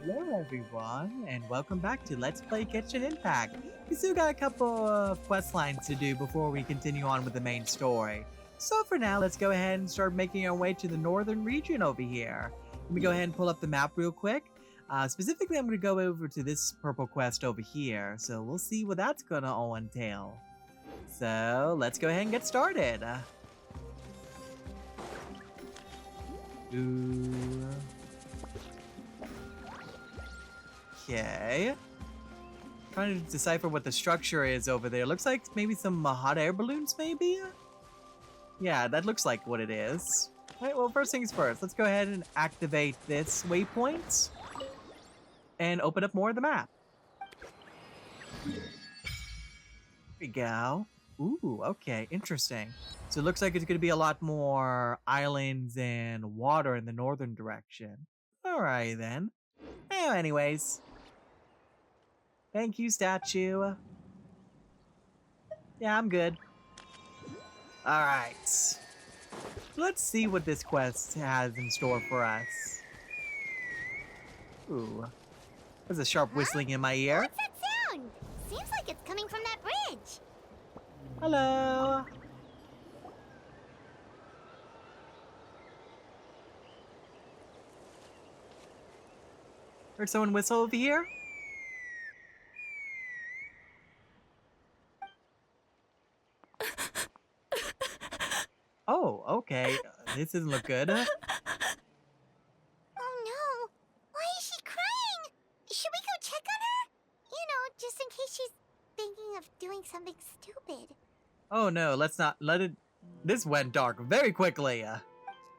Hello everyone, and welcome back to Let's Play Genshin Impact. We still got a couple of quest lines to do before we continue on with the main story. So for now, let's go ahead and start making our way to the northern region over here. Let me go ahead and pull up the map real quick. Specifically, I'm going to go over to this purple quest over here, so we'll see what that's going to all entail. So let's go ahead and get started. Okay. Trying to decipher what the structure is over there. Looks like maybe some hot air balloons, maybe? Yeah, that looks like what it is. Alright, well, first things first. Let's go ahead and activate this waypoint. And open up more of the map. There we go. Ooh, okay, interesting. So it looks like it's going to be a lot more islands and water in the northern direction. Alright then. Well, anyways. Thank you, statue. Yeah, I'm good. Alright. Let's see what this quest has in store for us. Ooh. There's a sharp whistling in my ear. What's that sound? Seems like it's coming from that bridge. Hello. Heard someone whistle over here? Oh, okay. This doesn't look good. Oh no! Why is she crying? Should we go check on her? You know, just in case she's thinking of doing something stupid. Oh no, let's not let it. This went dark very quickly.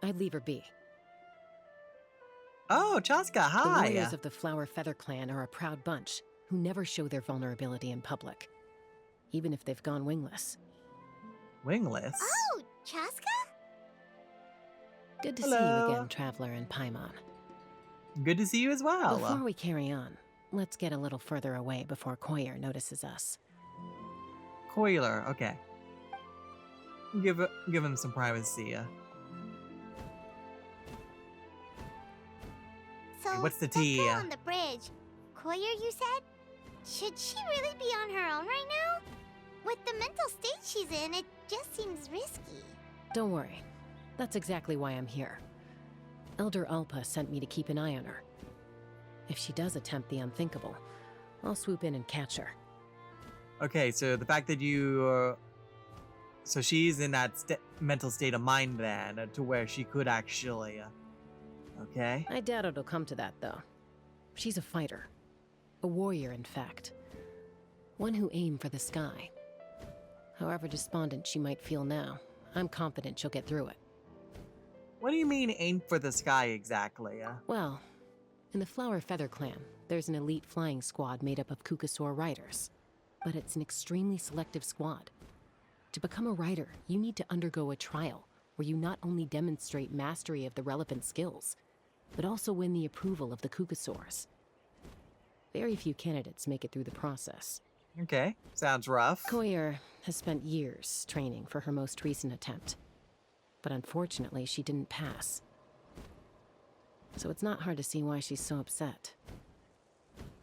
I'd leave her be. Oh, Chasca, The hi. warriors of the Flower Feather clan are a proud bunch who never show their vulnerability in public, even if they've gone wingless. Wingless? Oh, Chasca? Good to see you Hello. again, Traveler and Paimon. Good to see you as well. Before we carry on, let's get a little further away before Koyer notices us. Coiler, okay. Give him some privacy. So, Hey, what's the that tea? girl on the bridge, Koyer, you said? Should she really be on her own right now? With the mental state she's in, it just seems risky. Don't worry. That's exactly why I'm here. Elder Alpa sent me to keep an eye on her. If she does attempt the unthinkable, I'll swoop in and catch her. Okay, so the fact that you... so she's in that mental state of mind then, to where she could actually... okay. I doubt it'll come to that, though. She's a fighter. A warrior, in fact. One who aimed for the sky. However despondent she might feel now, I'm confident she'll get through it. What do you mean aim for the sky exactly? Well, in the Flower Feather clan, there's an elite flying squad made up of Kukasaur riders. But it's an extremely selective squad. To become a rider, you need to undergo a trial where you not only demonstrate mastery of the relevant skills, but also win the approval of the Kukasaurs. Very few candidates make it through the process. Okay, sounds rough. Koyer has spent years training for her most recent attempt. But unfortunately, she didn't pass. So it's not hard to see why she's so upset.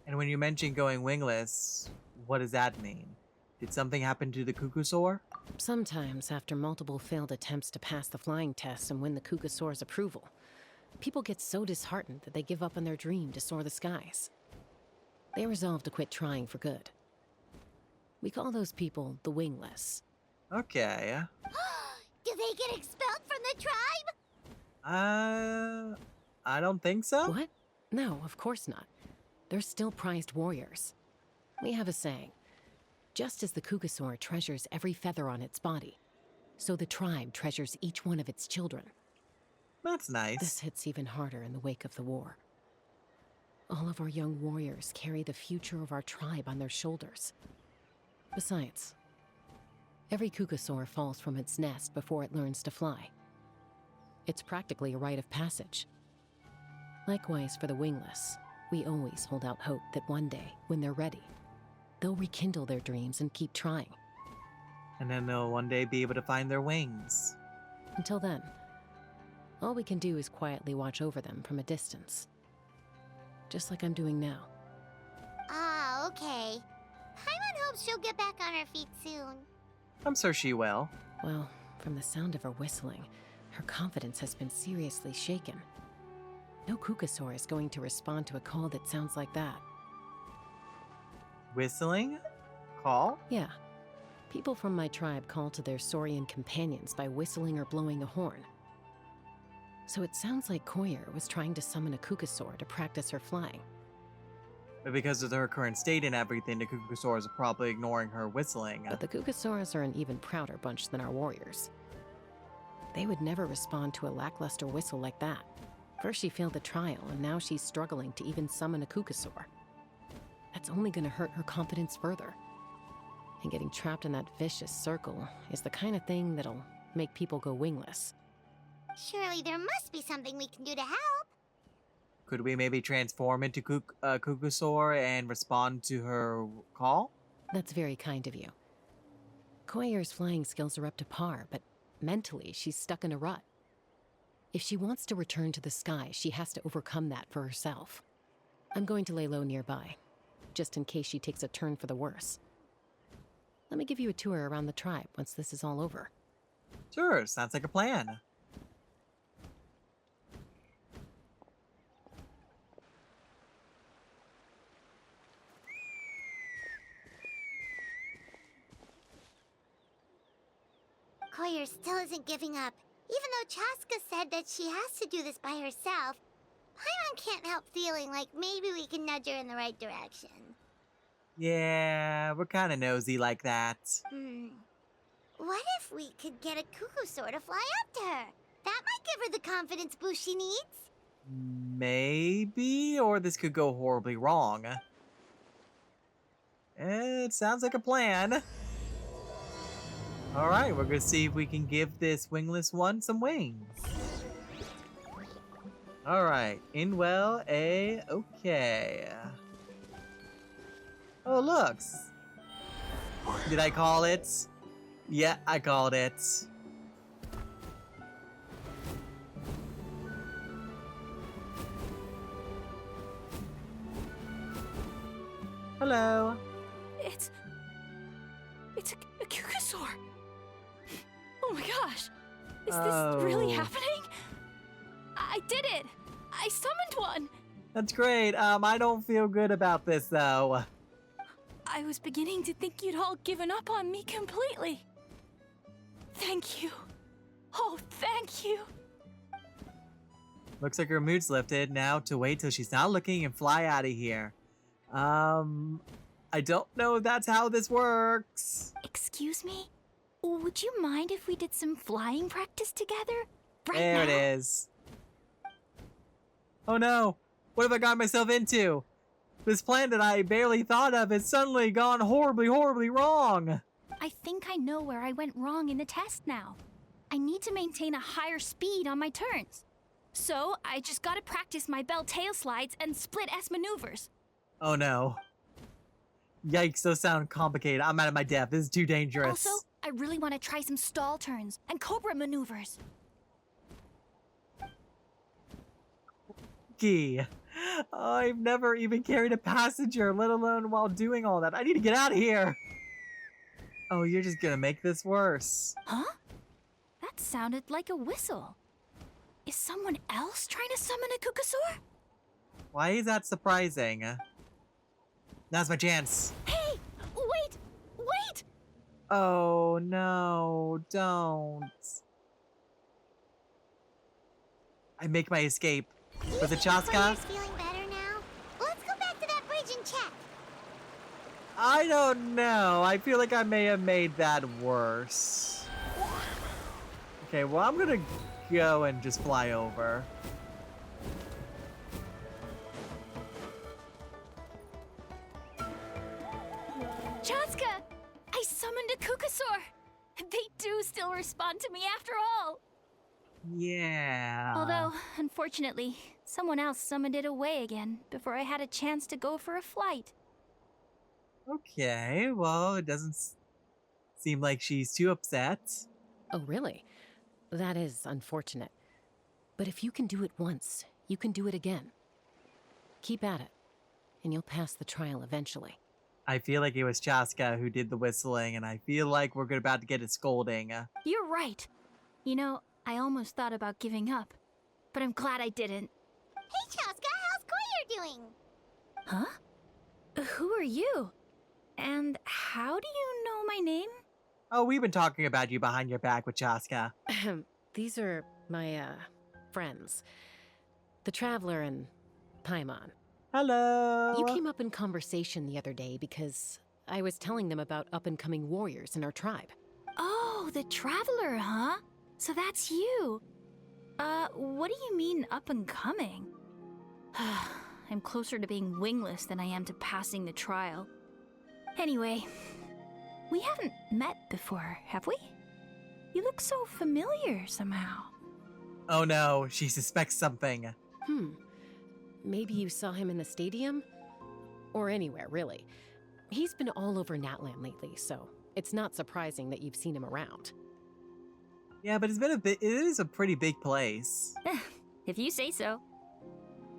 And when you mention going wingless, what does that mean? Did something happen to the Kukusaur? Sometimes, after multiple failed attempts to pass the flying test and win the Kukasaur's approval, people get so disheartened that they give up on their dream to soar the skies. They resolve to quit trying for good. We call those people the wingless. Okay. Do they get expelled from the tribe? I don't think so. What? No, of course not. They're still prized warriors. We have a saying. Just as the Kukasaur treasures every feather on its body, so the tribe treasures each one of its children. That's nice. This hits even harder in the wake of the war. All of our young warriors carry the future of our tribe on their shoulders. Besides, every Kukasaur falls from its nest before it learns to fly. It's practically a rite of passage. Likewise for the wingless, we always hold out hope that one day, when they're ready, they'll rekindle their dreams and keep trying. And then they'll one day be able to find their wings. Until then, all we can do is quietly watch over them from a distance. just like I'm doing now. Ah, okay. Paimon hopes she'll get back on her feet soon. I'm sure she will. Well, from the sound of her whistling, her confidence has been seriously shaken. No Kukasaur is going to respond to a call that sounds like that. Whistling? Call? Yeah. People from my tribe call to their saurian companions by whistling or blowing a horn. So it sounds like Koyer was trying to summon a Kukasaur to practice her flying. But because of her current state and everything, the Kukusaurs are probably ignoring her whistling. But the Kukasaurs are an even prouder bunch than our warriors. They would never respond to a lackluster whistle like that. First she failed the trial, and now she's struggling to even summon a Kukasaur. That's only gonna hurt her confidence further. And getting trapped in that vicious circle is the kind of thing that'll make people go wingless. Surely there must be something we can do to help. Could we maybe transform into Kukusaur and respond to her call? That's very kind of you. Koyer's flying skills are up to par, but mentally she's stuck in a rut. If she wants to return to the sky, she has to overcome that for herself. I'm going to lay low nearby, just in case she takes a turn for the worse. Let me give you a tour around the tribe once this is all over. Sure, sounds like a plan. Koyer still isn't giving up. Even though Chasca said that she has to do this by herself, Paimon can't help feeling like maybe we can nudge her in the right direction. Yeah, we're kind of nosy like that. What if we could get a Kukusaur to fly up to her? That might give her the confidence boost she needs. Maybe, or this could go horribly wrong. It sounds like a plan. Alright, we're gonna see if we can give this wingless one some wings. Alright, in well, okay. Oh, looks. Did I call it? Yeah, I called it. Hello. It's a Kukasaur. Oh my gosh. Is this really happening? I did it. I summoned one. That's great. I don't feel good about this though. I was beginning to think you'd all given up on me completely. Thank you. Oh, thank you. Looks like her mood's lifted. Now to wait till she's not looking and fly out of here. I don't know if that's how this works. Excuse me? Would you mind if we did some flying practice together? Right There now? it is. Oh no! What have I got myself into? This plan that I barely thought of has suddenly gone horribly, horribly wrong. I think I know where I went wrong in the test now. I need to maintain a higher speed on my turns. So I just gotta practice my bell tail slides and split S maneuvers. Oh no. Yikes, those sound complicated. I'm out of my depth. This is too dangerous. Also, I really want to try some stall turns and cobra maneuvers. Key. I've never even carried a passenger, let alone while doing all that. I need to get out of here. Oh, you're just gonna make this worse. Huh? That sounded like a whistle. Is someone else trying to summon a Kukasaur? Why is that surprising? Now's my chance. Hey! Wait! Wait! Oh no, don't. I make my escape. Was it Chasca? Koyer's feeling better now? Let's go back to that bridge and check. I don't know. I feel like I may have made that worse. Okay, well, I'm gonna go and just fly over. Chasca! I summoned a Kukasaur! They do still respond to me after all! Yeah. Although, unfortunately, someone else summoned it away again before I had a chance to go for a flight. Okay, well, it doesn't seem like she's too upset. Oh, really? That is unfortunate. But if you can do it once, you can do it again. Keep at it, and you'll pass the trial eventually. I feel like it was Chasca who did the whistling, and I feel like we're about to get a scolding. You're right. You know, I almost thought about giving up, but I'm glad I didn't. Hey, Chasca, how's Koyer doing? Huh? Who are you? And how do you know my name? Oh, we've been talking about you behind your back with Chasca. These are my, friends. The Traveler and Paimon. Hello. You came up in conversation the other day because I was telling them about up-and-coming warriors in our tribe. Oh, the Traveler, huh? So that's you. What do you mean up and coming? I'm closer to being wingless than I am to passing the trial. Anyway, we haven't met before, have we? You look so familiar somehow. Oh no, she suspects something. Maybe you saw him in the stadium? Or anywhere, really. He's been all over Natlan lately, so it's not surprising that you've seen him around. Yeah, but it is a pretty big place. If you say so.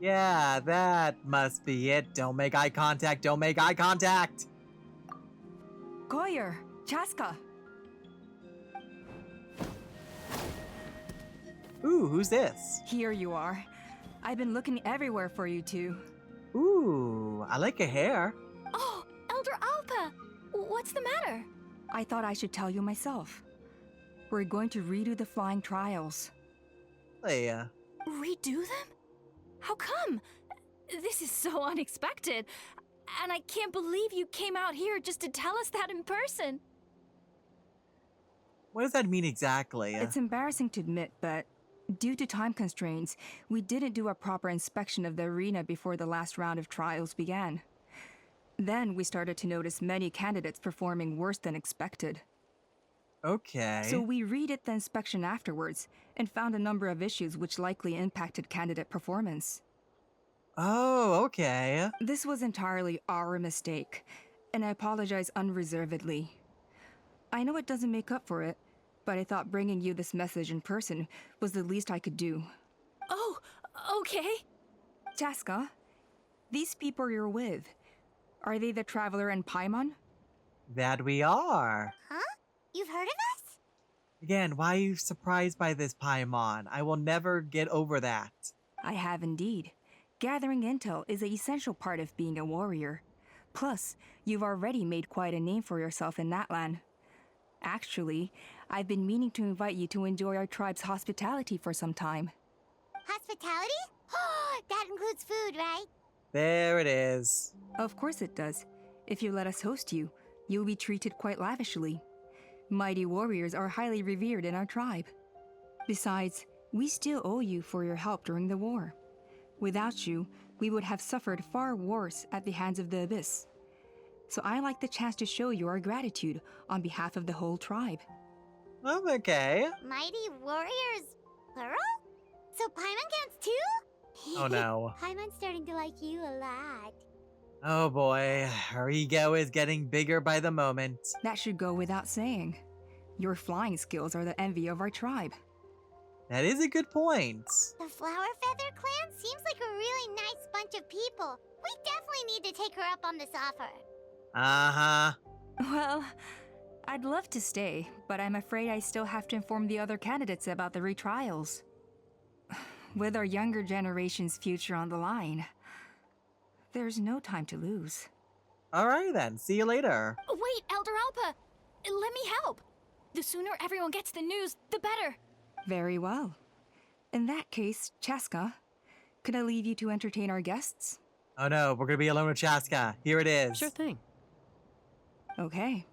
Yeah, that must be it. Don't make eye contact, don't make eye contact! Koyer, Chasca. Ooh, who's this? Here you are. I've been looking everywhere for you two. Ooh, I like your hair. Oh, Elder Alpa! What's the matter? I thought I should tell you myself. We're going to redo the flying trials. Hey, Redo them? How come? This is so unexpected. And I can't believe you came out here just to tell us that in person. what does that mean exactly? It's embarrassing to admit, but due to time constraints, we didn't do a proper inspection of the arena before the last round of trials began. Then we started to notice many candidates performing worse than expected. Okay. So we redid the inspection afterwards and found a number of issues which likely impacted candidate performance. Oh, okay. This was entirely our mistake, and I apologize unreservedly. I know it doesn't make up for it, but I thought bringing you this message in person was the least I could do. Oh, okay. Chasca, these people you're with, are they the Traveler and Paimon? That we are. Huh? You've heard of us? Again, why are you surprised by this, Paimon? I will never get over that. I have indeed. Gathering intel is an essential part of being a warrior. Plus, you've already made quite a name for yourself in Natlan. Actually, I've been meaning to invite you to enjoy our tribe's hospitality for some time. Hospitality? Oh, that includes food, right? There it is. Of course it does. If you let us host you, you'll be treated quite lavishly. Mighty warriors are highly revered in our tribe. Besides, we still owe you for your help during the war. Without you, we would have suffered far worse at the hands of the Abyss. So I like the chance to show you our gratitude on behalf of the whole tribe. I'm okay. Mighty warriors, plural? So Paimon counts too? Oh no. Paimon's starting to like you a lot. Oh boy, her ego is getting bigger by the moment. That should go without saying. Your flying skills are the envy of our tribe. That is a good point. The Flower Feather clan seems like a really nice bunch of people. We definitely need to take her up on this offer. Uh-huh. Well, I'd love to stay, but I'm afraid I still have to inform the other candidates about the retrials. With our younger generation's future on the line, there's no time to lose. Alright then, see you later. Wait, Elder Alpa! Let me help! The sooner everyone gets the news, the better. Very well. In that case, Chasca, could I leave you to entertain our guests? Oh no, we're gonna be alone with Chasca. Here it is. Sure thing. Okay.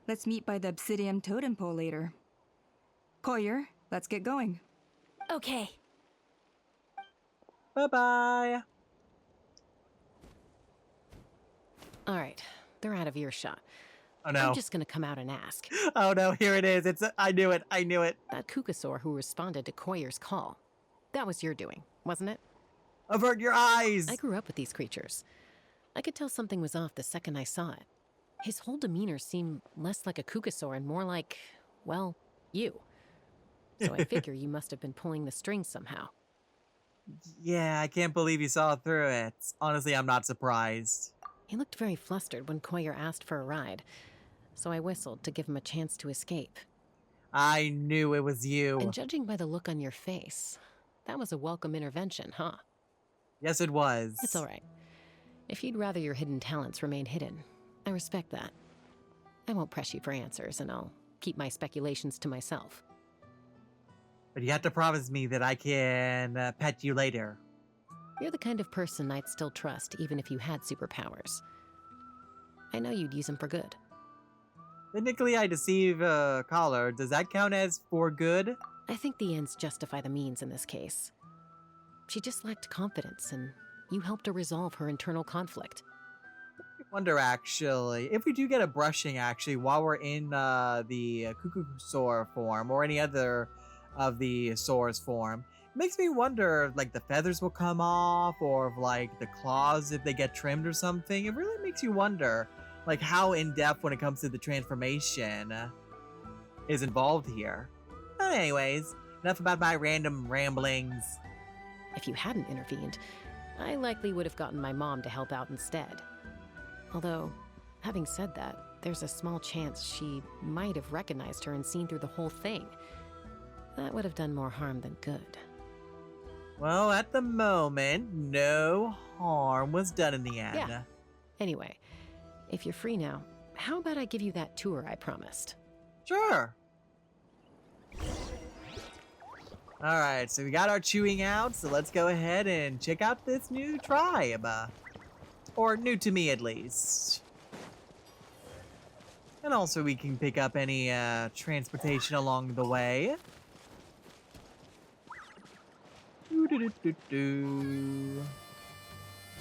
Let's meet by the Obsidian Totem Pole later. Koyer, let's get going. Okay. Bye-bye. All right, they're out of earshot. Oh no. I'm just gonna come out and ask. Oh no, here it is. I knew it. I knew it. That Kukasaur who responded to Koyer's call. That was your doing, wasn't it? Avert your eyes. I grew up with these creatures. I could tell something was off the second I saw it. His whole demeanor seemed less like a Kukasaur and more like, well, you. So I figure you must have been pulling the strings somehow. Yeah, I can't believe you saw through it. Honestly, I'm not surprised. He looked very flustered when Coyer asked for a ride, so I whistled to give him a chance to escape. I knew it was you. And judging by the look on your face, that was a welcome intervention, huh? Yes, it was. It's all right. If you'd rather your hidden talents remain hidden, I respect that. I won't press you for answers, and I'll keep my speculations to myself. But you have to promise me that I can pet you later. You're the kind of person I'd still trust even if you had superpowers. I know you'd use them for good. Technically, I deceive a caller. Does that count as for good? I think the ends justify the means in this case. She just lacked confidence, and you helped her resolve her internal conflict. I wonder, actually, if we do get a brushing, actually, while we're in the Cuckoosaur form, or any other of the Saur's form, it makes me wonder if, like, the feathers will come off, or if, like, the claws, if they get trimmed or something. It really makes you wonder, like, how in-depth when it comes to the transformation is involved here. But anyways, enough about my random ramblings. If you hadn't intervened, I likely would have gotten my mom to help out instead. Although, having said that, there's a small chance she might have recognized her and seen through the whole thing. That would have done more harm than good. Well, at the moment, no harm was done in the end. Yeah. Anyway, if you're free now, how about I give you that tour I promised? Sure. Alright, so we got our chewing out, so let's go ahead and check out this new tribe. Or new to me, at least. And also we can pick up any transportation along the way. Doo-doo-doo-doo-doo.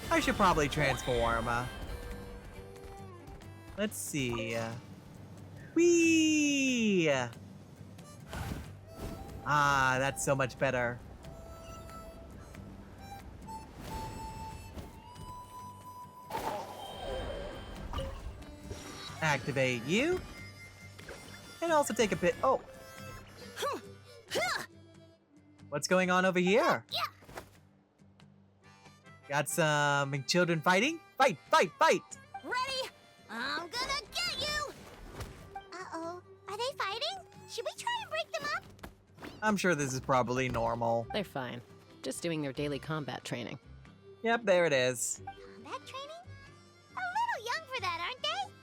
I should probably transform. Let's see. Whee! Ah, that's so much better. Activate you. And also take a bit. Oh. What's going on over here? Got some children fighting? Fight, fight, fight! Ready? I'm gonna get you! Uh-oh. Are they fighting? Should we try and break them up? I'm sure this is probably normal. They're fine. Just doing their daily combat training. Yep, there it is. Combat training? A little young for that, aren't they?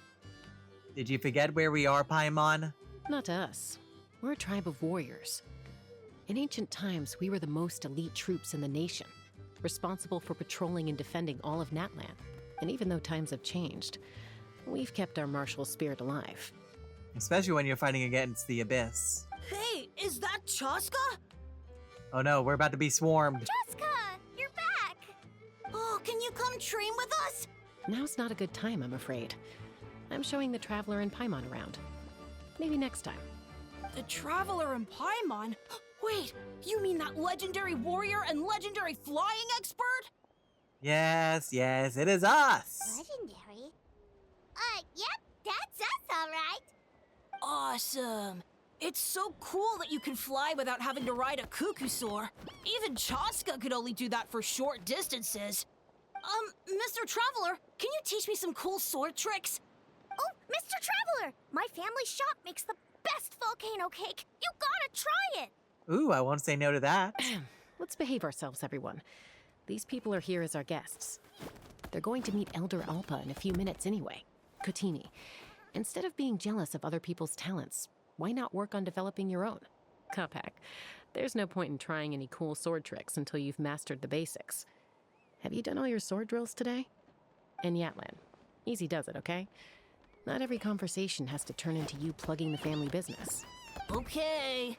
Did you forget where we are, Paimon? Not to us. We're a tribe of warriors. In ancient times, we were the most elite troops in the nation, responsible for patrolling and defending all of Natlan. And even though times have changed, we've kept our martial spirit alive. Especially when you're fighting against the Abyss. Hey, is that Chasca? Oh no, we're about to be swarmed. Chasca, you're back! Oh, can you come train with us? Now's not a good time, I'm afraid. I'm showing the Traveler and Paimon around. Maybe next time. The Traveler and Paimon? Wait, you mean that legendary warrior and legendary flying expert? Yes, yes, it is us. Legendary? Yep, that's us, all right. Awesome. It's so cool that you can fly without having to ride a cuckoosaur. Even Chasca could only do that for short distances. Mr. Traveler, can you teach me some cool sword tricks? Oh, Mr. Traveler! My family shop makes the best volcano cake. You gotta try it! Ooh, I won't say no to that. Let's behave ourselves, everyone. These people are here as our guests. They're going to meet Elder Alpa in a few minutes anyway. Kotini, instead of being jealous of other people's talents, why not work on developing your own? Kapak, there's no point in trying any cool sword tricks until you've mastered the basics. Have you done all your sword drills today? And Yatlan, easy does it, okay? Not every conversation has to turn into you plugging the family business. Okay.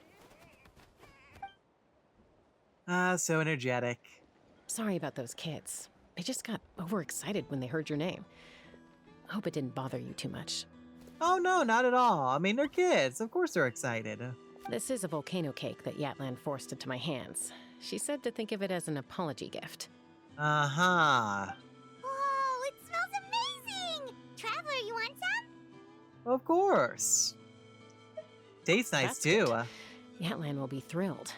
So energetic. Sorry about those kids. They just got overexcited when they heard your name. Hope it didn't bother you too much. Oh no, not at all. I mean, they're kids. Of course they're excited. This is a volcano cake that Yatlan forced into my hands. She said to think of it as an apology gift. Uh-huh. Whoa, it smells amazing! Traveler, you want some? Of course. Tastes nice That's too. good. Yatlan will be thrilled.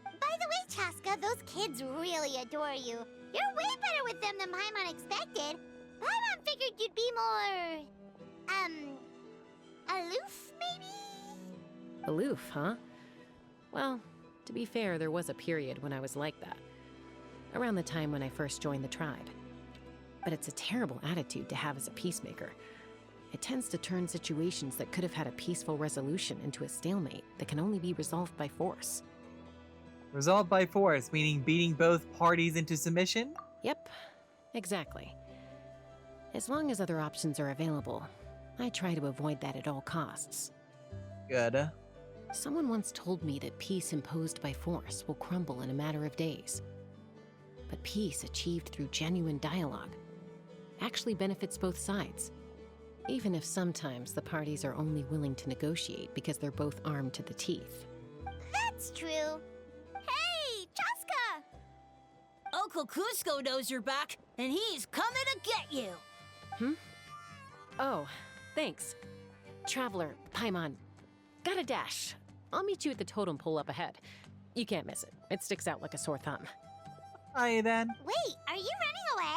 By the way, Chasca, those kids really adore you. You're way better with them than Paimon expected. Paimon figured you'd be more... aloof, maybe? Aloof, huh? Well, to be fair, there was a period when I was like that. Around the time when I first joined the tribe. But it's a terrible attitude to have as a peacemaker. It tends to turn situations that could have had a peaceful resolution into a stalemate that can only be resolved by force. Resolved by force, meaning beating both parties into submission? Yep, exactly. As long as other options are available, I try to avoid that at all costs. Good. Someone once told me that peace imposed by force will crumble in a matter of days. But peace achieved through genuine dialogue actually benefits both sides, even if sometimes the parties are only willing to negotiate because they're both armed to the teeth. That's true. Hey, Chasca! Uncle Cusco knows you're back, and he's coming to get you. Oh, thanks. Traveler, Paimon, got a dash. I'll meet you at the totem pole up ahead. You can't miss it. It sticks out like a sore thumb. Hi then. Wait, are you running away?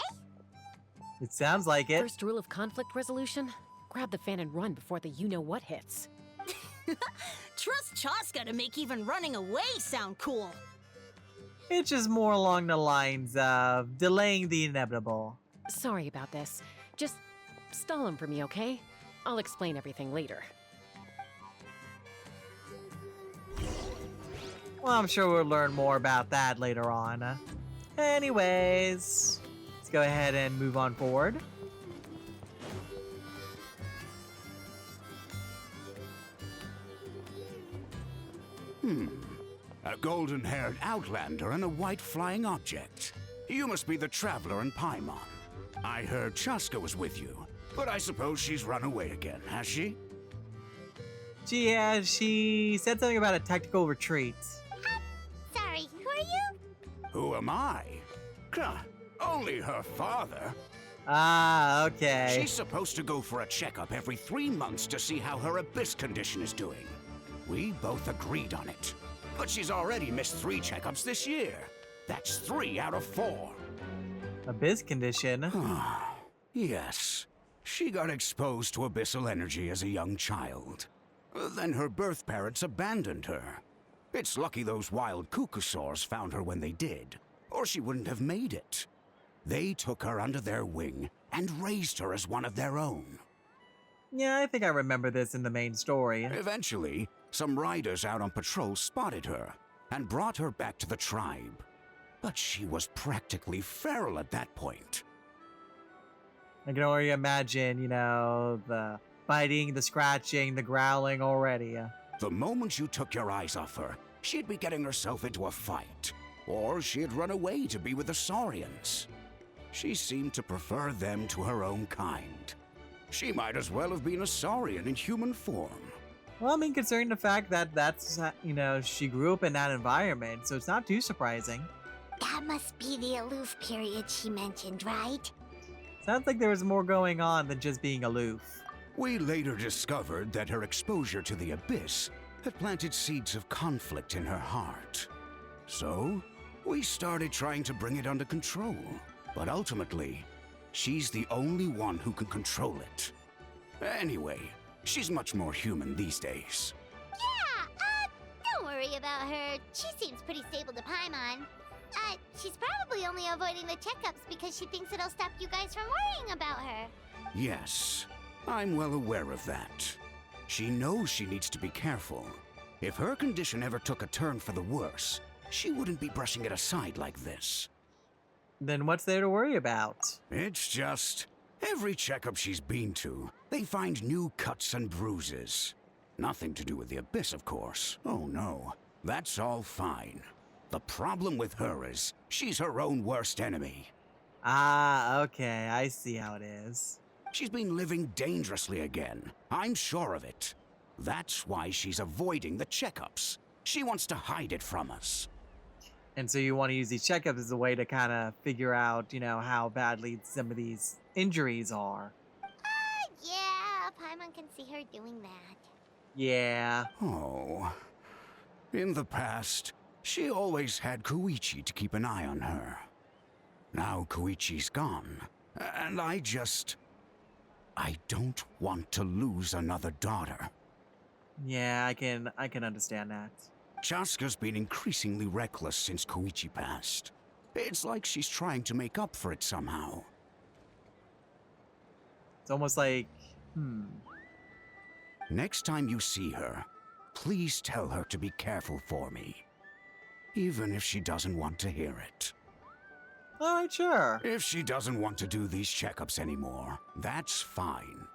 It sounds like it. First rule of conflict resolution, grab the fan and run before the you-know-what hits. Trust Chasca to make even running away sound cool. It's just more along the lines of delaying the inevitable. Sorry about this. Just stall him for me, okay? I'll explain everything later. Well, I'm sure we'll learn more about that later on. Anyways, let's go ahead and move on forward. A golden-haired outlander and a white flying object. You must be the traveler in Paimon. I heard Chasca was with you, but I suppose she's run away again, has she? Yeah, she said something about a tactical retreat. Sorry, who are you? Who am I? Huh, only her father. Ah, okay. She's supposed to go for a checkup every 3 months to see how her abyss condition is doing. We both agreed on it. But she's already missed 3 checkups this year. That's 3 out of 4. Abyss condition. Yes. She got exposed to abyssal energy as a young child. Then her birth parents abandoned her. It's lucky those wild cuckoosaurs found her when they did, or she wouldn't have made it. They took her under their wing and raised her as one of their own. Yeah, I think I remember this in the main story. Eventually, some riders out on patrol spotted her and brought her back to the tribe. But she was practically feral at that point. I can already imagine, the biting, the scratching, the growling already. The moment you took your eyes off her, she'd be getting herself into a fight, or she'd run away to be with the Saurians. She seemed to prefer them to her own kind. She might as well have been a Saurian in human form. Well, I mean, considering the fact that that's, she grew up in that environment, so it's not too surprising. That must be the aloof period she mentioned, right? Sounds like there was more going on than just being aloof. We later discovered that her exposure to the abyss had planted seeds of conflict in her heart. So, we started trying to bring it under control. But ultimately, she's the only one who can control it. Anyway, she's much more human these days. Yeah, don't worry about her. She seems pretty stable to Paimon. She's probably only avoiding the checkups because she thinks it'll stop you guys from worrying about her. Yes, I'm well aware of that. She knows she needs to be careful. If her condition ever took a turn for the worse, she wouldn't be brushing it aside like this. Then what's there to worry about? It's just, every checkup she's been to, they find new cuts and bruises. Nothing to do with the abyss, of course. Oh no, that's all fine. The problem with her is, she's her own worst enemy. Ah, okay, I see how it is. She's been living dangerously again. I'm sure of it. That's why she's avoiding the checkups. She wants to hide it from us. And so you want to use these checkups as a way to kind of figure out, how badly some of these injuries are. Yeah, Paimon can see her doing that. Yeah. Oh. In the past, She always had Koichi to keep an eye on her. Now Koichi's gone, and I don't want to lose another daughter. Yeah, I can understand that. Chasca's been increasingly reckless since Koichi passed. It's like she's trying to make up for it somehow. It's almost like, Next time you see her, please tell her to be careful for me. Even if she doesn't want to hear it. Alright, sure. If she doesn't want to do these checkups anymore, that's fine.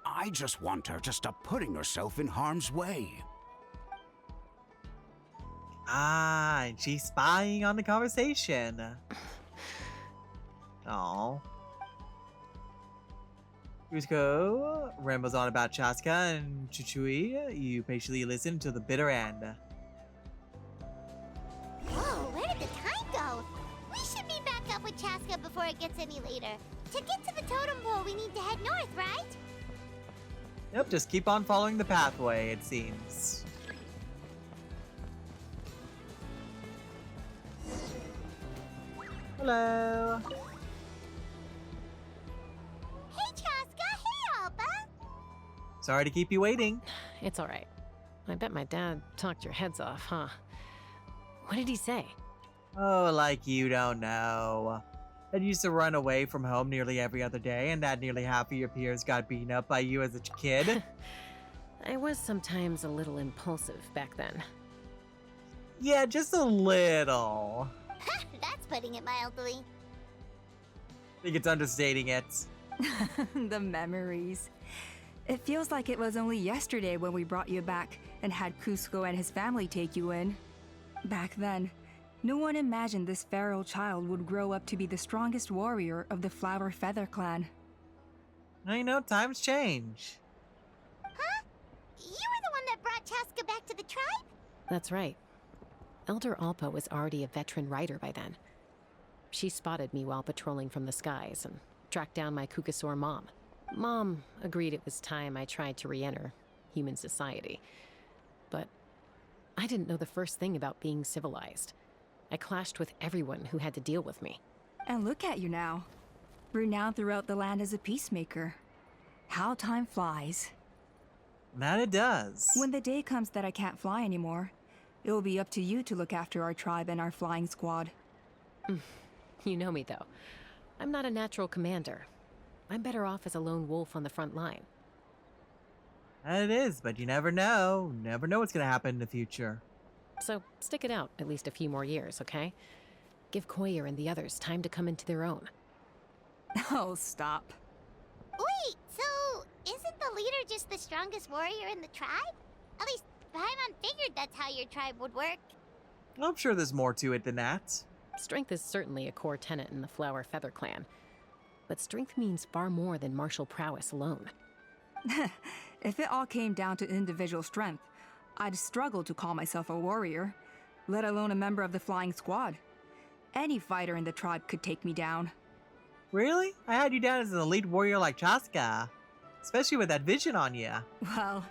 I just want her to stop putting herself in harm's way. Ah, and she's spying on the conversation. Oh. Cusco rambles on about Chasca and Chuchui. You patiently listen to the bitter end. Whoa, where did the time go? We should meet back up with Chasca before it gets any later. To get to the totem pole, we need to head north, right? Yep, just keep on following the pathway, it seems. Hello. Hey, Chasca. Hey, Alba. Sorry to keep you waiting. It's all right. I bet my dad talked your heads off, huh? What did he say? Oh, like you don't know. Dad used to run away from home nearly every other day, and that nearly half of your peers got beaten up by you as a kid. I was sometimes a little impulsive back then. Yeah, just a little. That's putting it mildly. I think it's understating it. The memories. It feels like it was only yesterday when we brought you back and had Cusco and his family take you in. Back then, no one imagined this feral child would grow up to be the strongest warrior of the Flower Feather clan. I know, times change. Huh? You were the one that brought Chasca back to the tribe? That's right. Elder Alpa was already a veteran rider by then. She spotted me while patrolling from the skies and tracked down my Kukasaur mom. Mom agreed it was time I tried to re-enter human society. But I didn't know the first thing about being civilized. I clashed with everyone who had to deal with me. And look at you now. Renowned throughout the land as a peacemaker. How time flies. That it does. When the day comes that I can't fly anymore, it will be up to you to look after our tribe and our flying squad. You know me, though. I'm not a natural commander. I'm better off as a lone wolf on the front line. That it is, but you never know. Never know what's gonna happen in the future. So stick it out at least a few more years, okay? Give Koyer and the others time to come into their own. Oh, stop. Wait, so isn't the leader just the strongest warrior in the tribe? At least Paimon figured that's how your tribe would work. I'm sure there's more to it than that. Strength is certainly a core tenet in the Flower Feather clan. But strength means far more than martial prowess alone. If it all came down to individual strength, I'd struggle to call myself a warrior, let alone a member of the flying squad. Any fighter in the tribe could take me down. Really? I had you down as an elite warrior like Chasca. Especially with that vision on you. Well,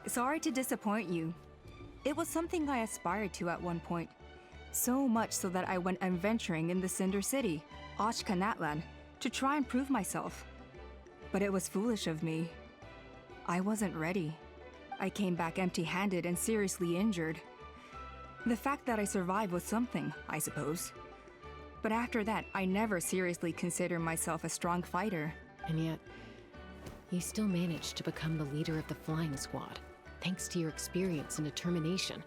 sorry to disappoint you. It was something I aspired to at one point. So much so that I went adventuring in the Cinder City, Ochkanatlan, to try and prove myself. But it was foolish of me. I wasn't ready. I came back empty-handed and seriously injured. The fact that I survived was something, I suppose. But after that, I never seriously considered myself a strong fighter. And yet, you still managed to become the leader of the flying squad, thanks to your experience and determination.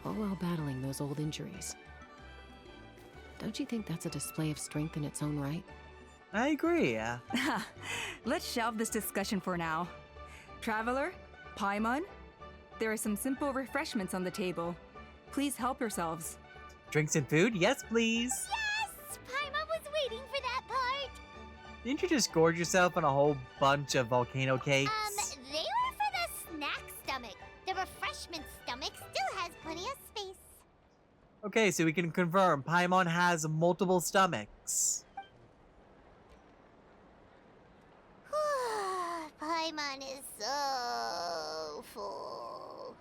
All while battling those old injuries. Don't you think that's a display of strength in its own right? I agree. Let's shelve this discussion for now. Traveler, Paimon, there are some simple refreshments on the table. Please help yourselves. Drinks and food? Yes, please. Yes! Paimon was waiting for that part! Didn't you just gorge yourself on a whole bunch of volcano cakes? They were for the snack stomach. The refreshment stomach still has plenty of space. Okay, so we can confirm Paimon has multiple stomachs. Paimon is so full.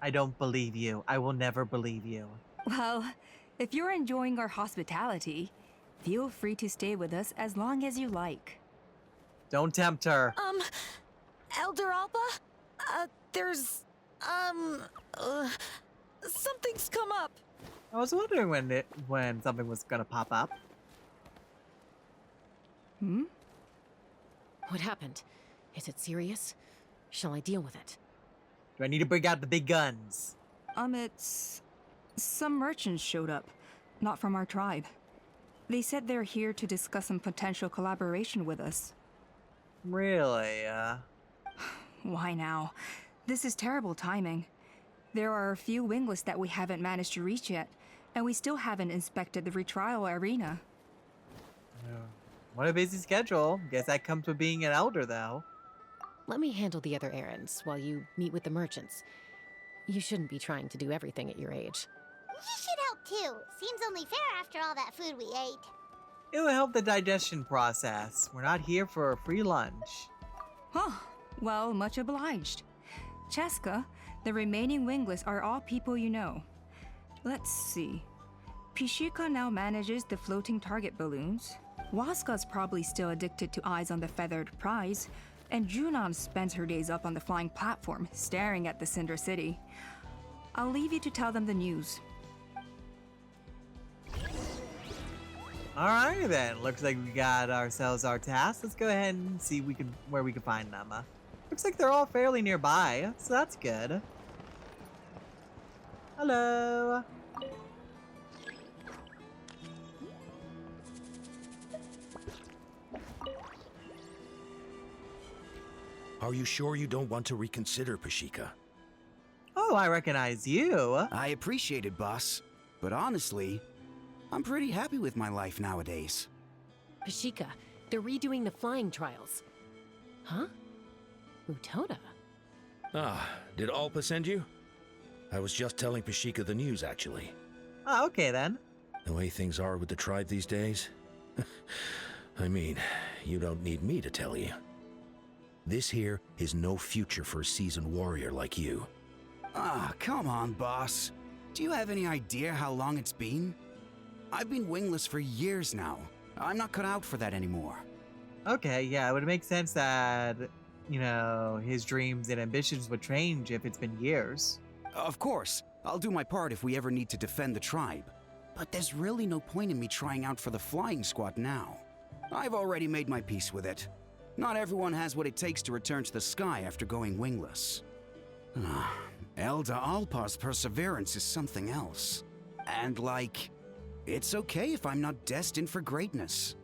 I don't believe you. I will never believe you. Well, if you're enjoying our hospitality, feel free to stay with us as long as you like. Don't tempt her. Elder Alba? There's, something's come up. I was wondering when something was gonna pop up. Hmm? What happened? Is it serious? Shall I deal with it? Do I need to bring out the big guns? It's... Some merchants showed up, not from our tribe. They said they're here to discuss some potential collaboration with us. Really? Why now? This is terrible timing. There are a few wingless that we haven't managed to reach yet, and we still haven't inspected the retrial arena. What a busy schedule. Guess that comes with being an elder, though. Let me handle the other errands while you meet with the merchants. You shouldn't be trying to do everything at your age. You should help too. Seems only fair after all that food we ate. It will help the digestion process. We're not here for a free lunch. Huh. Well, much obliged. Chasca, the remaining wingless are all people you know. Let's see. Pishika now manages the floating target balloons. Waska's probably still addicted to eyes on the feathered prize, and Junon spends her days up on the flying platform, staring at the Cinder City. I'll leave you to tell them the news. Alright then, looks like we got ourselves our task. Let's go ahead and see where we can find them. Looks like they're all fairly nearby, so that's good. Hello. Are you sure you don't want to reconsider, Pashika? Oh, I recognize you. I appreciate it, boss. But honestly, I'm pretty happy with my life nowadays. Pashika, they're redoing the flying trials. Huh? Utoda? Ah, did Alpa send you? I was just telling Pashika the news, actually. Oh, okay then. The way things are with the tribe these days? I mean, you don't need me to tell you. This here is no future for a seasoned warrior like you. Ah, come on, boss. Do you have any idea how long it's been? I've been wingless for years now. I'm not cut out for that anymore. Okay, yeah, it would make sense that, you know, his dreams and ambitions would change if it's been years. Of course, I'll do my part if we ever need to defend the tribe. But there's really no point in me trying out for the flying squad now. I've already made my peace with it. Not everyone has what it takes to return to the sky after going wingless. Elder Alpa's perseverance is something else. And it's okay if I'm not destined for greatness.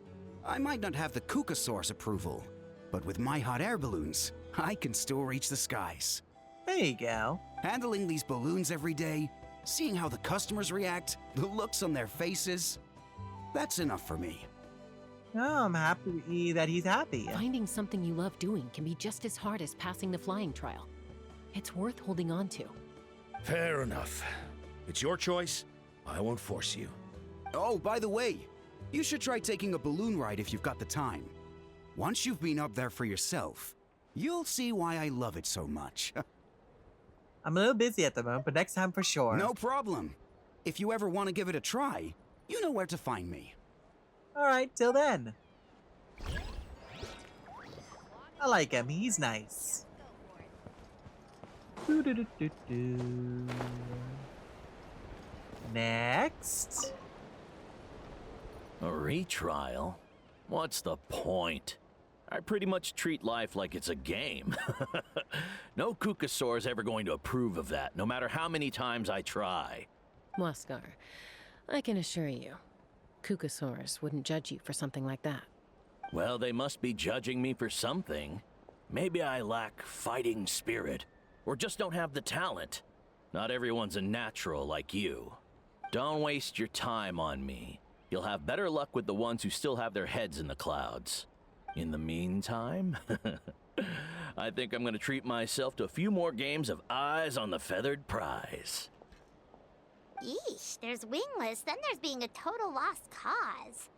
I might not have the Kukasaur's approval, but with my hot air balloons, I can still reach the skies. There you go. Handling these balloons every day, seeing how the customers react, the looks on their faces, that's enough for me. Oh, I'm happy that he's happy. Finding something you love doing can be just as hard as passing the flying trial. It's worth holding on to. Fair enough. It's your choice. I won't force you. Oh, by the way, you should try taking a balloon ride if you've got the time. Once you've been up there for yourself, you'll see why I love it so much. I'm a little busy at the moment, but next time for sure. No problem. If you ever want to give it a try, you know where to find me. Alright, till then. I like him, he's nice. Doo-doo-doo-doo-doo. Next. A retrial? What's the point? I pretty much treat life like it's a game. No Kukasaur's ever going to approve of that, no matter how many times I try. Waskar, I can assure you, Kukasaurs wouldn't judge you for something like that. Well, they must be judging me for something. Maybe I lack fighting spirit, or just don't have the talent. Not everyone's a natural like you. Don't waste your time on me. You'll have better luck with the ones who still have their heads in the clouds. In the meantime, I think I'm gonna treat myself to a few more games of Eyes on the Feathered Prize. Yeesh, there's wingless, then there's being a total lost cause.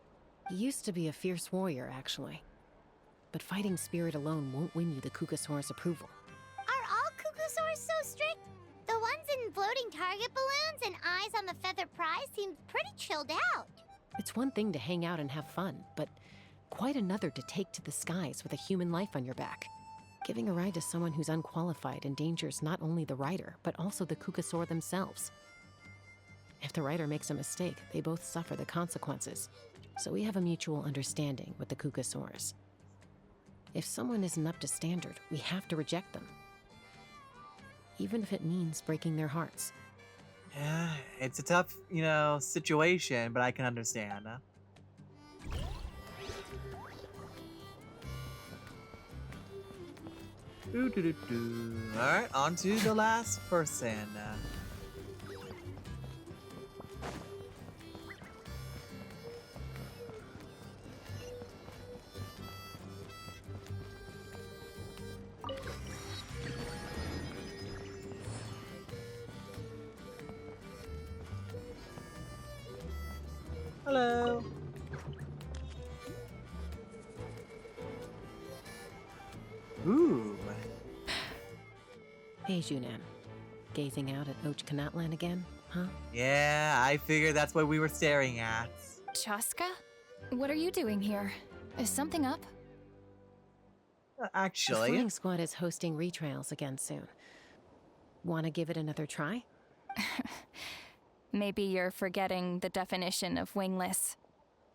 He used to be a fierce warrior, actually. But fighting spirit alone won't win you the Kukasaur's approval. Are all Kukusaurs so strict? The ones flying target balloons and eyes on the feather prize seems pretty chilled out. It's one thing to hang out and have fun, but quite another to take to the skies with a human life on your back. Giving a ride to someone who's unqualified endangers not only the rider, but also the Kukasaur themselves. If the rider makes a mistake, they both suffer the consequences. So we have a mutual understanding with the Kukasaurs. If someone isn't up to standard, we have to reject them. Even if it means breaking their hearts. Yeah, it's a tough, situation, but I can understand. Alright, on to the last person. Hello. Ooh. Hey, Junan. Gazing out at Ochkanatlan again, huh? Yeah, I figured that's what we were staring at. Chasca? What are you doing here? Is something up? The Actually, flying squad is hosting retrials again soon. Wanna give it another try? Maybe you're forgetting the definition of wingless.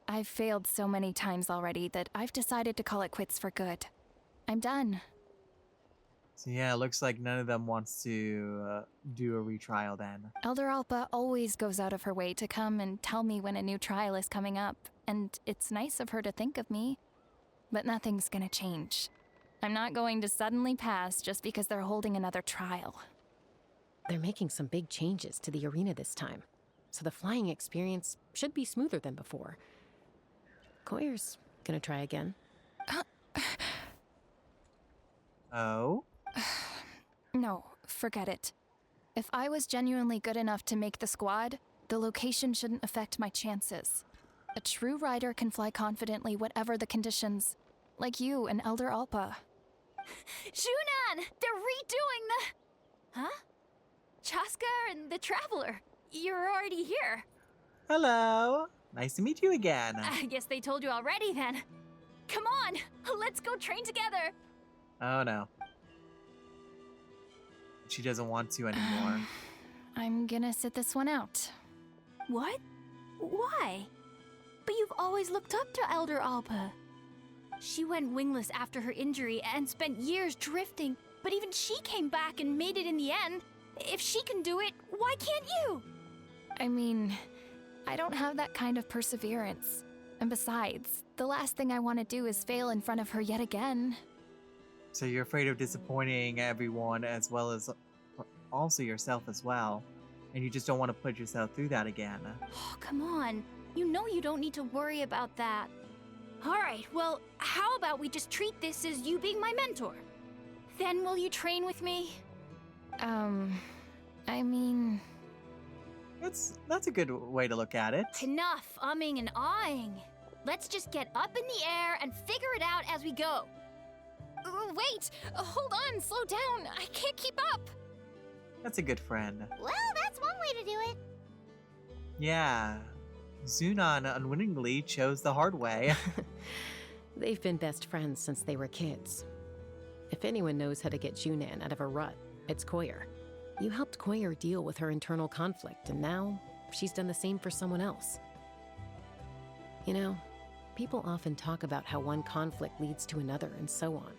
I've failed so many times already that I've decided to call it quits for good. I'm done. so yeah, it looks like none of them wants to do a retrial then. Elder Alpa always goes out of her way to come and tell me when a new trial is coming up, and it's nice of her to think of me. But nothing's gonna change. I'm not going to suddenly pass just because they're holding another trial. They're making some big changes to the arena this time, so the flying experience should be smoother than before. Koyer's gonna try again. Oh? No, forget it. If I was genuinely good enough to make the squad, the location shouldn't affect my chances. A true rider can fly confidently whatever the conditions, like you and Elder Alpa. Junan! They're redoing the... Huh? Chasca and the Traveler. You're already here. Hello. Nice to meet you again. I guess they told you already then. Come on, let's go train together. Oh no. She doesn't want to anymore. I'm gonna sit this one out. What? Why? But you've always looked up to Elder Alpa. She went wingless after her injury and spent years drifting, but even she came back and made it in the end. If she can do it, why can't you? I mean, I don't have that kind of perseverance. And besides, the last thing I want to do is fail in front of her yet again. So you're afraid of disappointing everyone as well as also yourself as well. And you just don't want to put yourself through that again. Oh, come on. You know you don't need to worry about that. All right, well, how about we just treat this as you being my mentor? Then will you train with me? I mean... That's a good way to look at it. Enough umming and ahhing. Let's just get up in the air and figure it out as we go. Wait! Hold on, slow down. I can't keep up. That's a good friend. Well, that's one way to do it. Yeah. Zunan unwittingly chose the hard way. They've been best friends since they were kids. If anyone knows how to get Junan out of a rut, it's Koyer. You helped Koyer deal with her internal conflict, and now she's done the same for someone else. You know, people often talk about how one conflict leads to another and so on.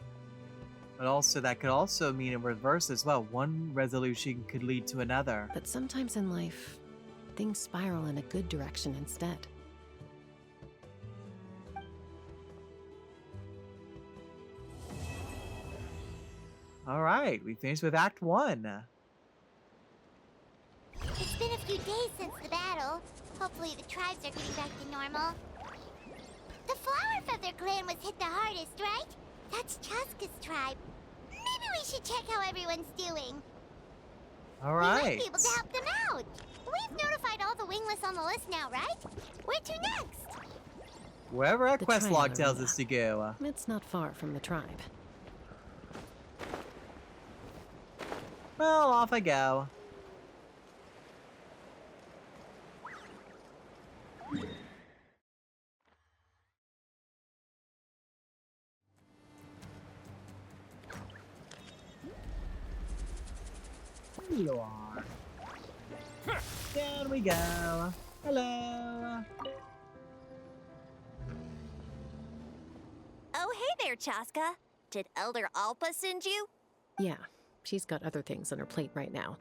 But also, that could also mean in reverse as well. One resolution could lead to another. But sometimes in life, things spiral in a good direction instead. Alright, we finished with Act 1. It's been a few days since the battle. Hopefully the tribes are getting back to normal. The Flower Feather clan was hit the hardest, right? That's Chasca's tribe. Maybe we should check how everyone's doing. We Alright. might be able to help them out. We've notified all the wingless on the list now, right? Where to next? Wherever our The quest trial log tells arena. us to go. It's not far from the tribe. Well, off I go. you are. Down we go. Hello. Oh, hey there, Chasca. Did Elder Alpa send you? Yeah, she's got other things on her plate right now.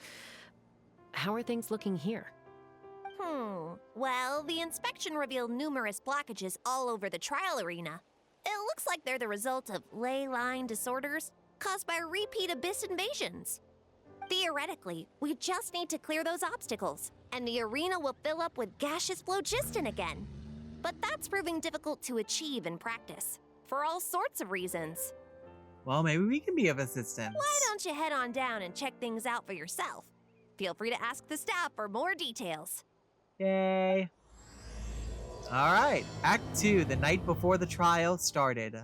How are things looking here? Well, the inspection revealed numerous blockages all over the trial arena. It looks like they're the result of ley line disorders caused by repeat abyss invasions. Theoretically, we just need to clear those obstacles, and the arena will fill up with gaseous phlogiston again. But that's proving difficult to achieve in practice, for all sorts of reasons. Well, maybe we can be of assistance. Why don't you head on down and check things out for yourself? Feel free to ask the staff for more details. Yay. Alright, Act 2, the night before the trial started.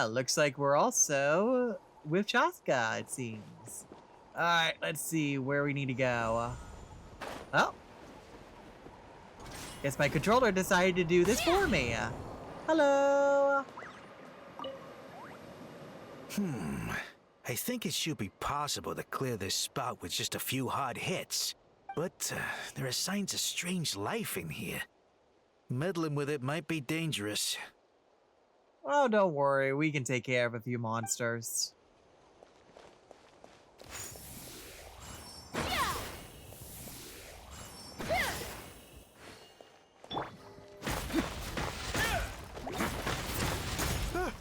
Looks like we're also with Chasca, it seems. Alright, let's see where we need to go. Oh. Guess my controller decided to do this for me. Hello. I think it should be possible to clear this spout with just a few hard hits. But there are signs of strange life in here. Meddling with it might be dangerous. Oh, don't worry. We can take care of a few monsters.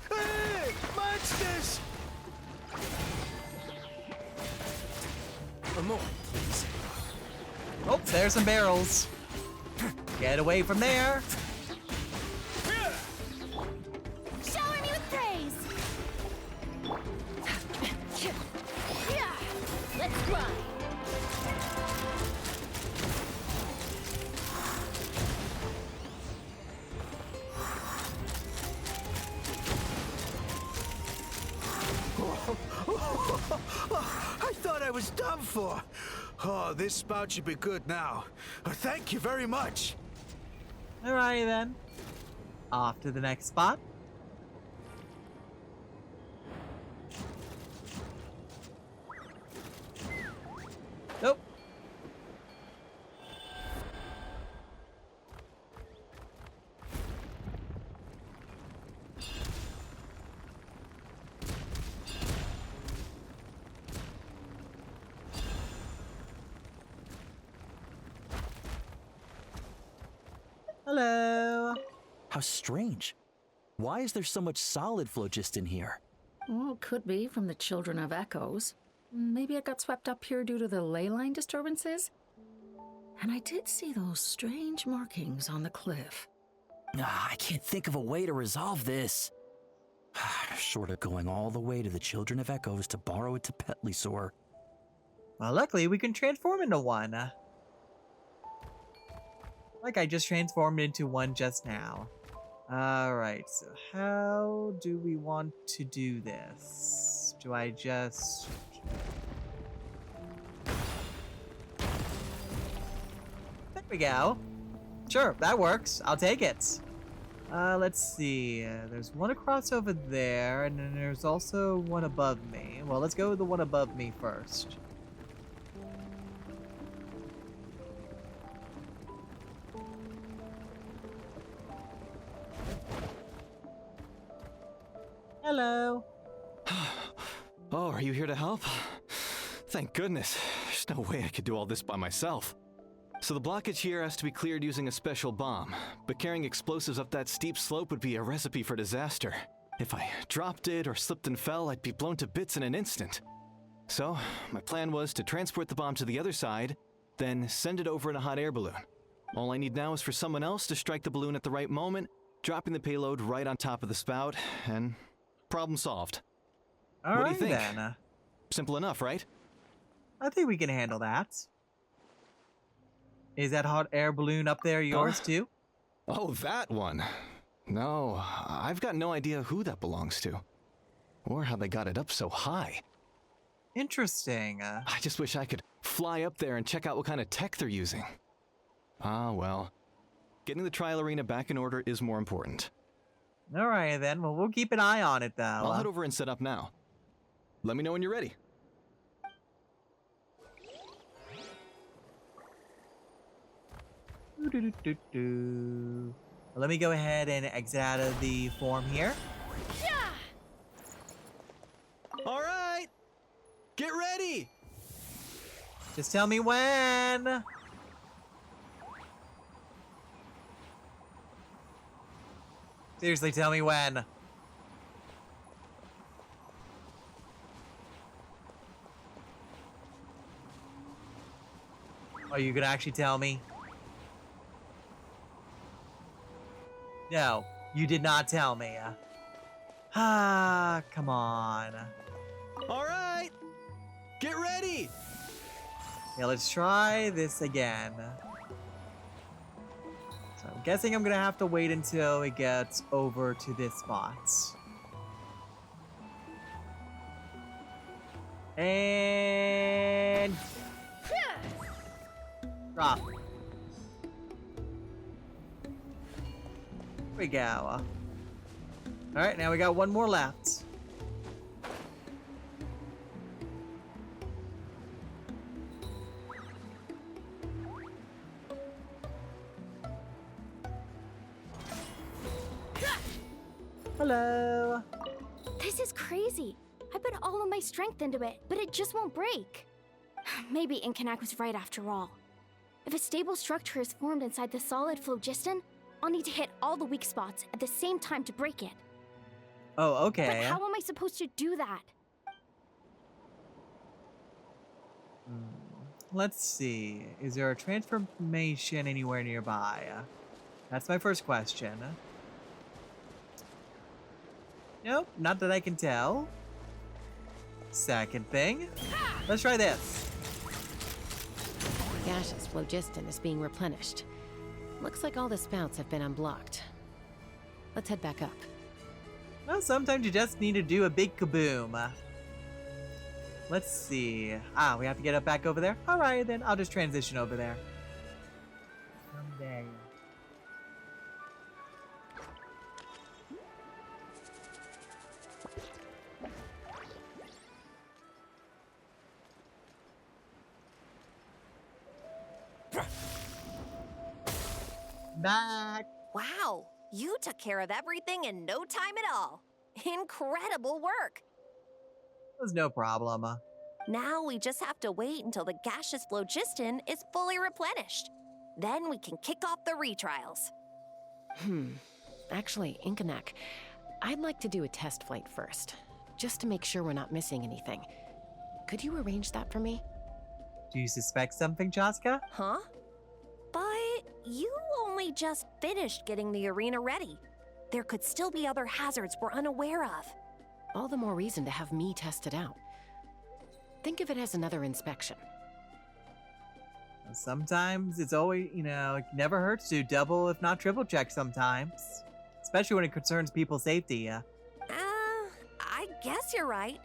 Hey! Monsters! More, please. Oh, there's some barrels. Get away from there. Shower me with praise. Let's run. I thought I was done for. Oh, this spout should be good now. Thank you very much. Alrighty then. Off to the next spot. Nope. Hello. How strange. Why is there so much solid phlogiston here? Well, could be from the Children of Echoes. Maybe it got swept up here due to the ley line disturbances? And I did see those strange markings on the cliff. I can't think of a way to resolve this. Short of going all the way to the Children of Echoes to borrow it to Petlisaur. Well, luckily we can transform into one. Like I just transformed into one just now. Alright, so how do we want to do this? Do I just... There we go. Sure, that works. I'll take it. Let's see. There's one across over there, and then there's also one above me. Well, let's go with the one above me first. Hello. Oh, are you here to help? Thank goodness. There's no way I could do all this by myself. So the blockage here has to be cleared using a special bomb, but carrying explosives up that steep slope would be a recipe for disaster. If I dropped it or slipped and fell, I'd be blown to bits in an instant. So, my plan was to transport the bomb to the other side, then send it over in a hot air balloon. All I need now is for someone else to strike the balloon at the right moment, dropping the payload right on top of the spout, and problem solved. What do you think? Then. Simple enough, right? I think we can handle that. Is that hot air balloon up there yours too? Oh, that one. No, I've got no idea who that belongs to. Or how they got it up so high. Interesting. I just wish I could fly up there and check out what kind of tech they're using. Ah, well. Getting the trial arena back in order is more important. All right, then. Well, we'll keep an eye on it, though. I'll head over and set up now. Let me know when you're ready. Let me go ahead and exit out of the form here. All right, get ready. Just tell me when. Seriously, tell me when. Are you gonna actually tell me? No, you did not tell me. Ah, come on. All right, get ready. Yeah, let's try this again. So I'm guessing I'm gonna have to wait until it gets over to this spot. And drop. There we go. Alright, now we got one more left. Hello. This is crazy. I put all of my strength into it, but it just won't break. Maybe Inkanak was right after all. If a stable structure is formed inside the solid phlogiston, I'll need to hit all the weak spots at the same time to break it. Oh, okay. But how am I supposed to do that? Let's see. Is there a transformation anywhere nearby? That's my first question. Nope, not that I can tell. Second thing. Let's try this. The gaseous phlogiston is being replenished. Looks like all the spouts have been unblocked. Let's head back up. Well, sometimes you just need to do a big kaboom. Let's see. Ah, we have to get up back over there? Alright, then I'll just transition over there. Someday. Back. Wow, you took care of everything in no time at all. Incredible work. Was no problem. Now we just have to wait until the gaseous phlogiston is fully replenished. Then we can kick off the retrials. Actually, Inkanak, I'd like to do a test flight first, just to make sure we're not missing anything. Could you arrange that for me? Do you suspect something, Chasca? Huh? But you only just finished getting the arena ready. There could still be other hazards we're unaware of. All the more reason to have me test it out. Think of it as another inspection. Sometimes it's always, you know, it never hurts to double, if not triple check sometimes. Especially when it concerns people's safety. I guess you're right.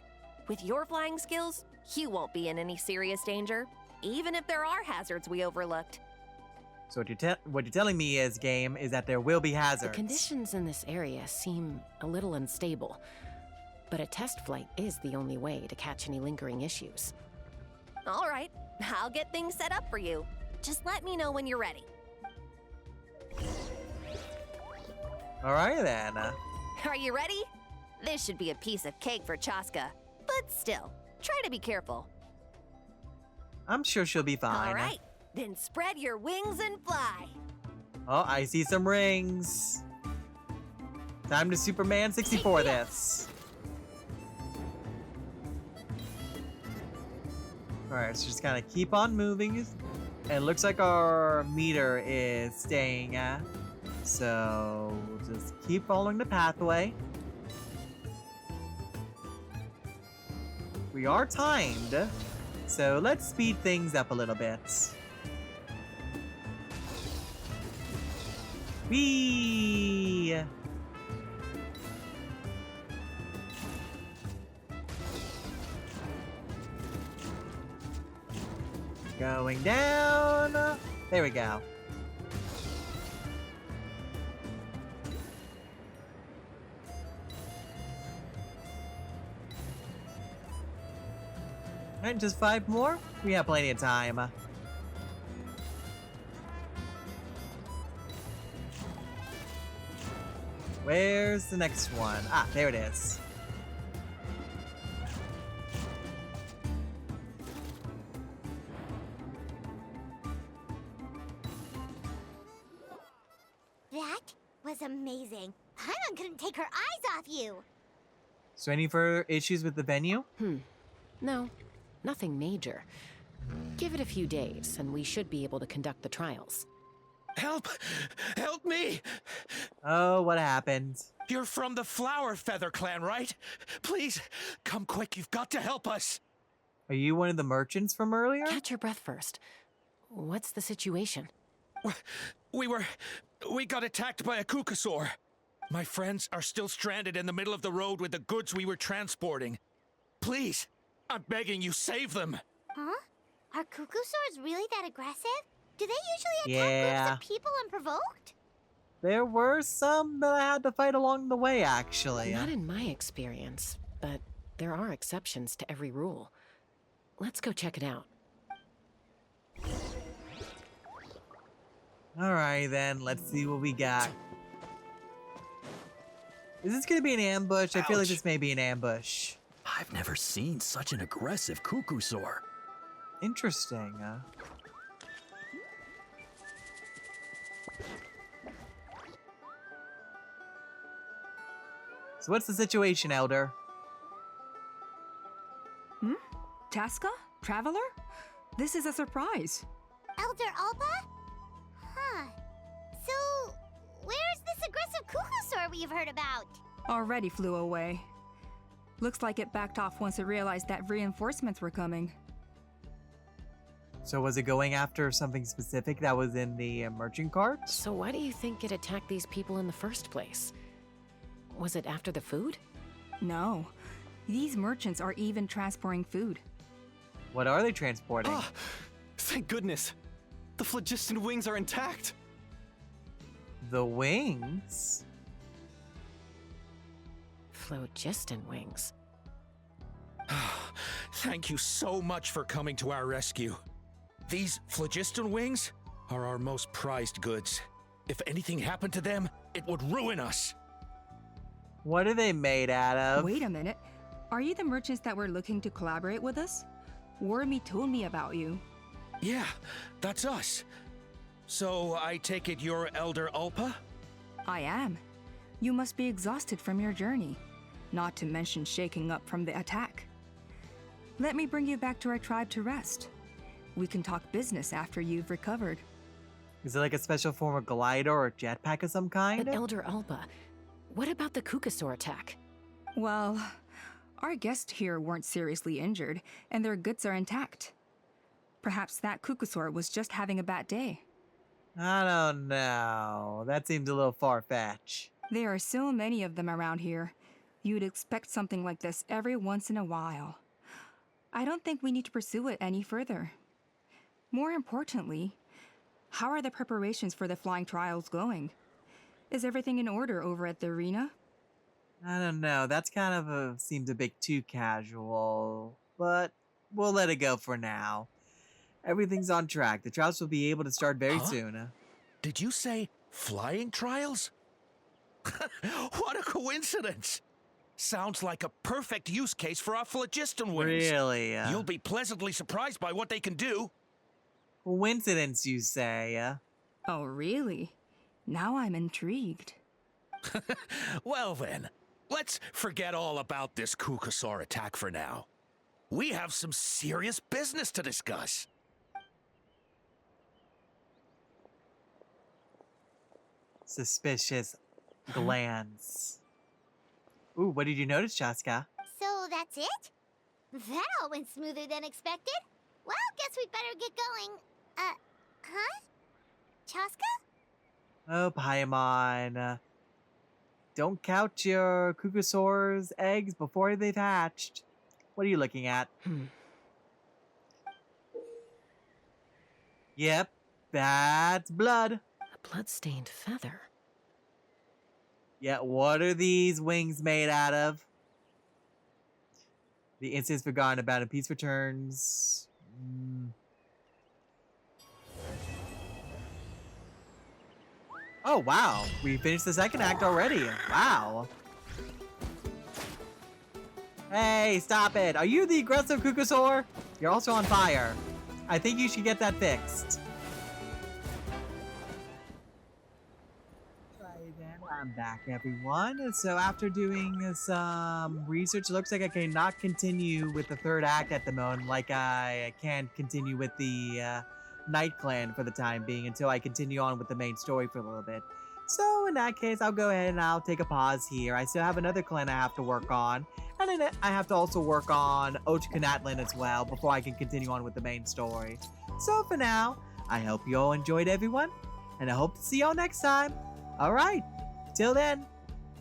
With your flying skills, you won't be in any serious danger, even if there are hazards we overlooked. So what you're telling me is, game, is that there will be hazards. The conditions in this area seem a little unstable, but a test flight is the only way to catch any lingering issues. All right, I'll get things set up for you. Just let me know when you're ready. All right, then. Are you ready? This should be a piece of cake for Chasca, but still, try to be careful. I'm sure she'll be fine. All right, then spread your wings and fly. Oh, I see some rings. Time to Superman 64 this. Alright, so just kind of keep on moving. And it looks like our meter is staying. So we'll just keep following the pathway. We are timed. So let's speed things up a little bit. Whee! Going down. There we go. Alright, just 5 more? We have plenty of time. Where's the next one? Ah, there it is. That was amazing. Paimon couldn't take her eyes off you. So any further issues with the venue? No, nothing major. Give it a few days, and we should be able to conduct the trials. Help! Help me! Oh, what happened? You're from the Flower Feather clan, right? Please, come quick, you've got to help us! Are you one of the merchants from earlier? Catch your breath first. What's the situation? We got attacked by a Kukasaur. My friends are still stranded in the middle of the road with the goods we were transporting. Please, I'm begging you, save them! Huh? Are Kukusaurs really that aggressive? Do they usually attack groups of people unprovoked? There were some that I had to fight along the way, actually. Not in my experience, but there are exceptions to every rule. Let's go check it out. Alright then, let's see what we got. Is this gonna be an ambush? I feel like this may be an ambush. I've never seen such an aggressive Kukusaur. Interesting. So what's the situation, Elder? Chasca? Traveler? This is a surprise. Elder Alba? Huh. So, where's this aggressive Kukusaur we've heard about? Already flew away. Looks like it backed off once it realized that reinforcements were coming. So was it going after something specific that was in the merchant cart? So why do you think it attacked these people in the first place? Was it after the food? No. These merchants are even transporting food. What are they transporting? Ah, thank goodness. The phlogiston wings are intact. The wings? Phlogiston wings. Thank you so much for coming to our rescue. These phlogiston wings are our most prized goods. If anything happened to them, it would ruin us. What are they made out of? Wait a minute. Are you the merchants that were looking to collaborate with us? Wormy told me about you. Yeah, that's us. So I take it you're Elder Ulpa? I am. You must be exhausted from your journey, not to mention shaking up from the attack. Let me bring you back to our tribe to rest. We can talk business after you've recovered. Is it like a special form of glider or jetpack of some kind? But Elder Alba, what about the Kukasaur attack? Well, our guests here weren't seriously injured, and their goods are intact. Perhaps that Kukasaur was just having a bad day. I don't know. That seems a little far-fetched. There are so many of them around here. You'd expect something like this every once in a while. I don't think we need to pursue it any further. More importantly, how are the preparations for the flying trials going? Is everything in order over at the arena? I don't know. That's kind of seems a bit too casual. But we'll let it go for now. Everything's on track. The trials will be able to start very soon. Did you say flying trials? What a coincidence! Sounds like a perfect use case for our phlogiston wings. Really? You'll be pleasantly surprised by what they can do. Coincidence, you say? Oh, really? Now I'm intrigued. Well then, let's forget all about this Kukasaur attack for now. We have some serious business to discuss. Suspicious glands. Ooh, what did you notice, Chasca? So that's it? That all went smoother than expected. Well, guess we'd better get going. Huh? Chasca? Oh, Paimon. Don't count your Kukasaur's eggs before they've hatched. What are you looking at? Yep, that's blood. A blood-stained feather. Yeah, what are these wings made out of? The incident's forgotten about and peace returns. Oh, wow. We finished the second act already. Wow. Hey, stop it. Are you the aggressive Kukusaur? You're also on fire. I think you should get that fixed. I'm back, everyone. So after doing some research, it looks like I cannot continue with the third act at the moment. Like I can't continue with the Night Clan for the time being until I continue on with the main story for a little bit. So in that case, I'll go ahead and I'll take a pause here. I still have another clan I have to work on. And then I have to also work on Ochakanatlan as well before I can continue on with the main story. So for now, I hope you all enjoyed, everyone. And I hope to see y'all next time. Alright. Till then,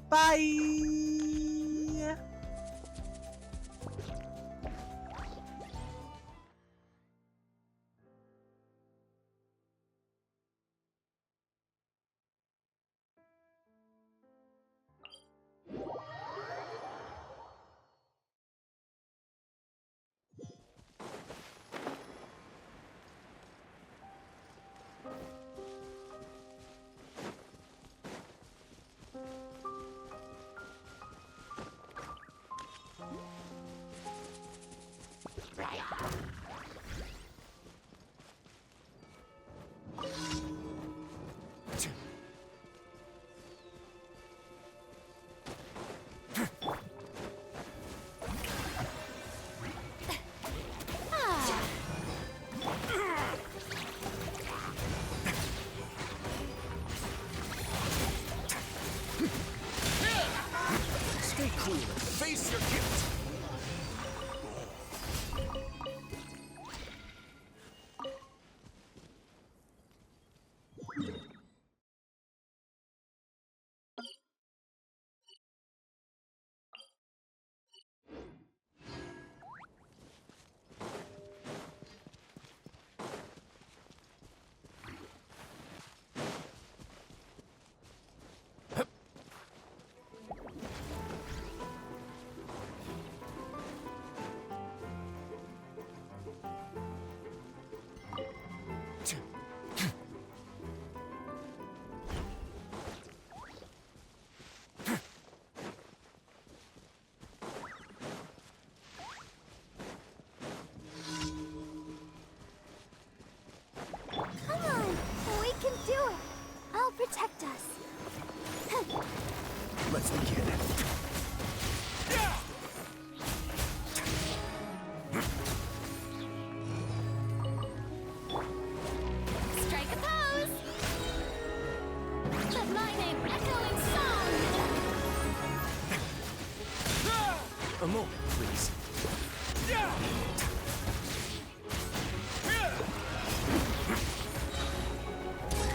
bye! Stay cool and face your guilt. Protect us. Let's begin. Strike a pose. Let my name echo in song. A moment, please.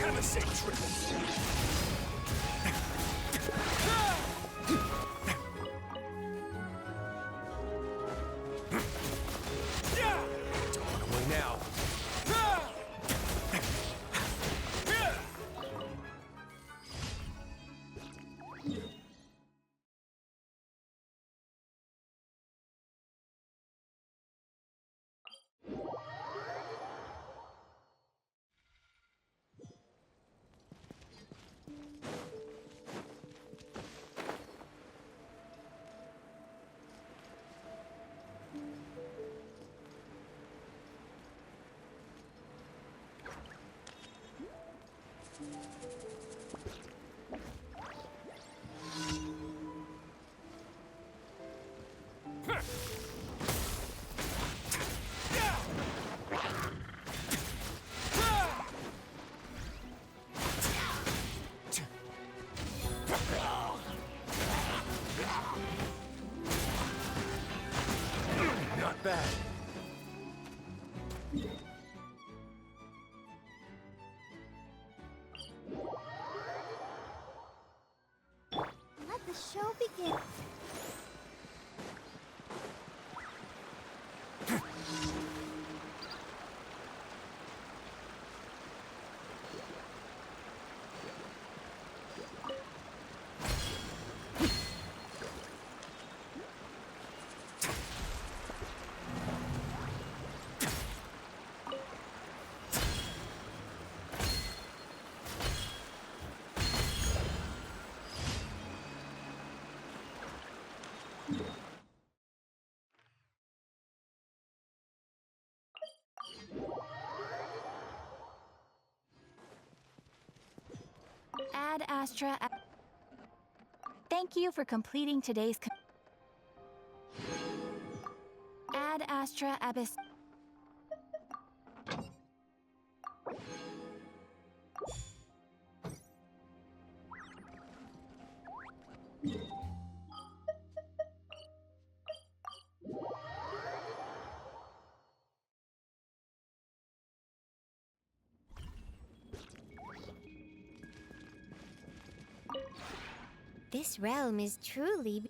Have a safe trip. Don't run away now. Not bad. Let the show begin. Ad Astra. Thank you for completing today's. Ad Astra Abyss. This realm is truly...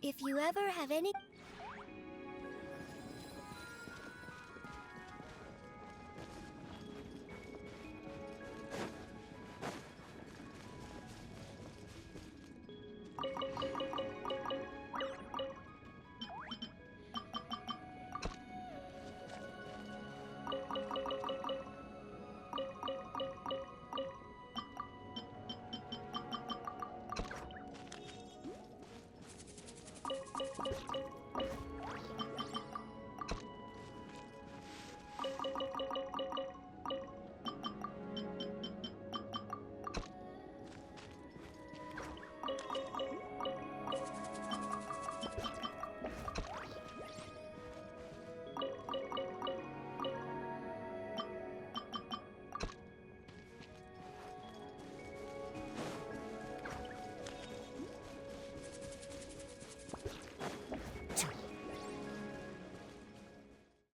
If you ever have any...